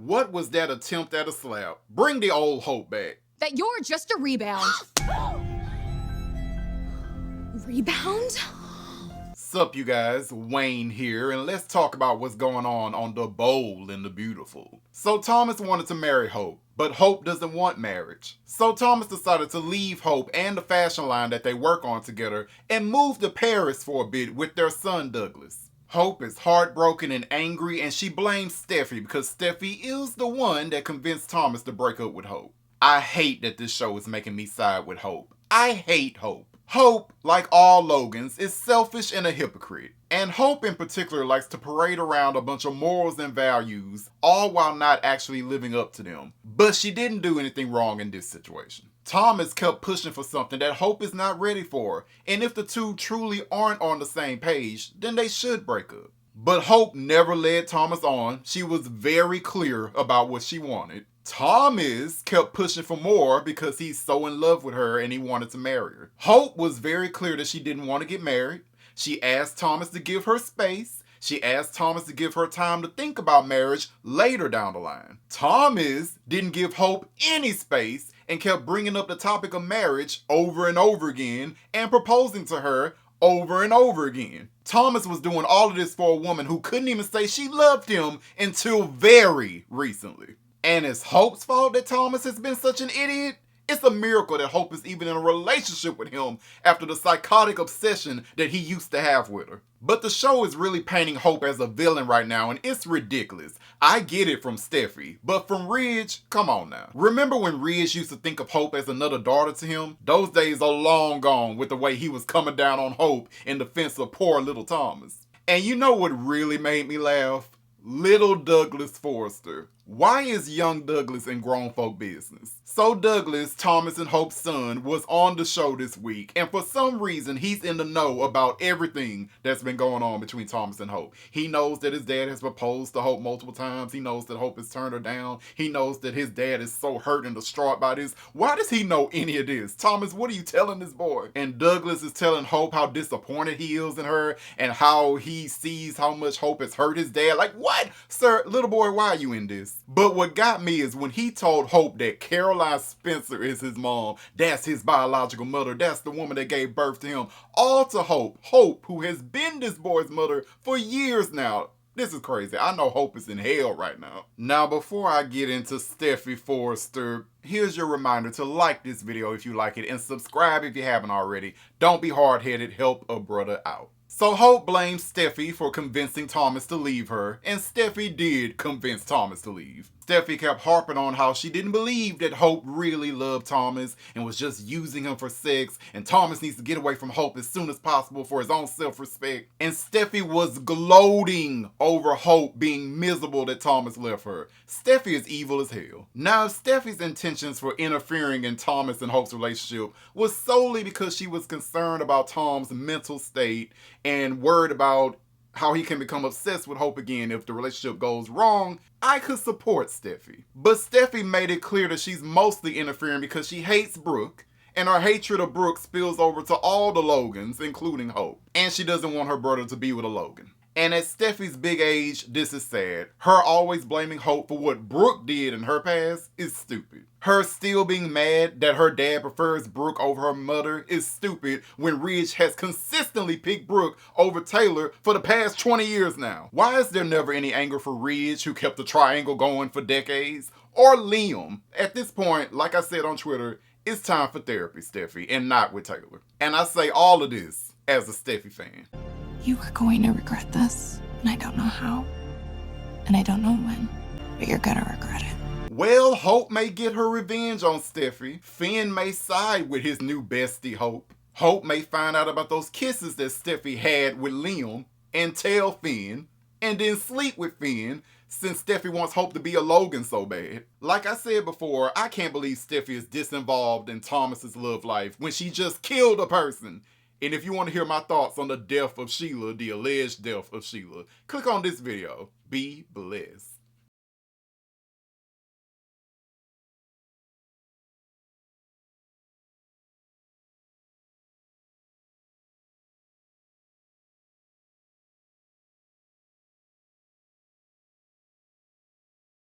What was that attempt at a slap? Bring the old Hope back. That you're just a rebound. Rebound? Sup you guys, Wayne here, and let's talk about what's going on The Bold and the Beautiful. So Thomas wanted to marry Hope, but Hope doesn't want marriage. So Thomas decided to leave Hope and the fashion line that they work on together and move to Paris for a bit with their son Douglas. Hope is heartbroken and angry, and she blames Steffy because Steffy is the one that convinced Thomas to break up with Hope. I hate that this show is making me side with Hope. I hate Hope. Hope, like all Logans, is selfish and a hypocrite. And Hope in particular likes to parade around a bunch of morals and values, all while not actually living up to them. But she didn't do anything wrong in this situation. Thomas kept pushing for something that Hope is not ready for, and if the two truly aren't on the same page, then they should break up. But Hope never led Thomas on. She was very clear about what she wanted. Thomas kept pushing for more because he's so in love with her and he wanted to marry her. Hope was very clear that she didn't want to get married. She asked Thomas to give her space. She asked Thomas to give her time to think about marriage later down the line. Thomas didn't give Hope any space and kept bringing up the topic of marriage over and over again and proposing to her over and over again. Thomas was doing all of this for a woman who couldn't even say she loved him until very recently. And it's Hope's fault that Thomas has been such an idiot? It's a miracle that Hope is even in a relationship with him after the psychotic obsession that he used to have with her. But the show is really painting Hope as a villain right now, and it's ridiculous. I get it from Steffy, but from Ridge, come on now. Remember when Ridge used to think of Hope as another daughter to him? Those days are long gone with the way he was coming down on Hope in defense of poor little Thomas. And you know what really made me laugh? Little Douglas Forrester. Why is young Douglas in grown folk business? So Douglas, Thomas and Hope's son, was on the show this week, and for some reason he's in the know about everything that's been going on between Thomas and Hope. He knows that his dad has proposed to Hope multiple times. He knows that Hope has turned her down. He knows that his dad is so hurt and distraught by this. Why does he know any of this? Thomas, what are you telling this boy? And Douglas is telling Hope how disappointed he is in her and how he sees how much Hope has hurt his dad. Like, what? Sir, little boy, why are you in this? But what got me is when he told Hope that Caroline Spencer is his mom, that's his biological mother, that's the woman that gave birth to him, all to Hope. Hope, who has been this boy's mother for years now. This is crazy. I know Hope is in hell right now. Now, before I get into Steffy Forrester, here's your reminder to like this video if you like it and subscribe if you haven't already. Don't be hard-headed. Help a brother out. So Hope blames Steffy for convincing Thomas to leave her, and Steffy did convince Thomas to leave. Steffy kept harping on how she didn't believe that Hope really loved Thomas and was just using him for sex, and Thomas needs to get away from Hope as soon as possible for his own self-respect. And Steffy was gloating over Hope being miserable that Thomas left her. Steffy is evil as hell. Now, if Steffy's intentions for interfering in Thomas and Hope's relationship was solely because she was concerned about Tom's mental state and worried about how he can become obsessed with Hope again if the relationship goes wrong, I could support Steffy. But Steffy made it clear that she's mostly interfering because she hates Brooke, and her hatred of Brooke spills over to all the Logans, including Hope. And she doesn't want her brother to be with a Logan. And at Steffy's big age, this is sad. Her always blaming Hope for what Brooke did in her past is stupid. Her still being mad that her dad prefers Brooke over her mother is stupid when Ridge has consistently picked Brooke over Taylor for the past 20 years now. Why is there never any anger for Ridge, who kept the triangle going for decades? Or Liam? At this point, like I said on Twitter, it's time for therapy, Steffy, and not with Taylor. And I say all of this as a Steffy fan. You are going to regret this, and I don't know how, and I don't know when, but you're gonna regret it. Well, Hope may get her revenge on Steffy. Finn may side with his new bestie, Hope. Hope may find out about those kisses that Steffy had with Liam and tell Finn, and then sleep with Finn, since Steffy wants Hope to be a Logan so bad. Like I said before, I can't believe Steffy is disinvolved in Thomas's love life when she just killed a person. And if you want to hear my thoughts on the death of Sheila, the alleged death of Sheila, click on this video. Be blessed.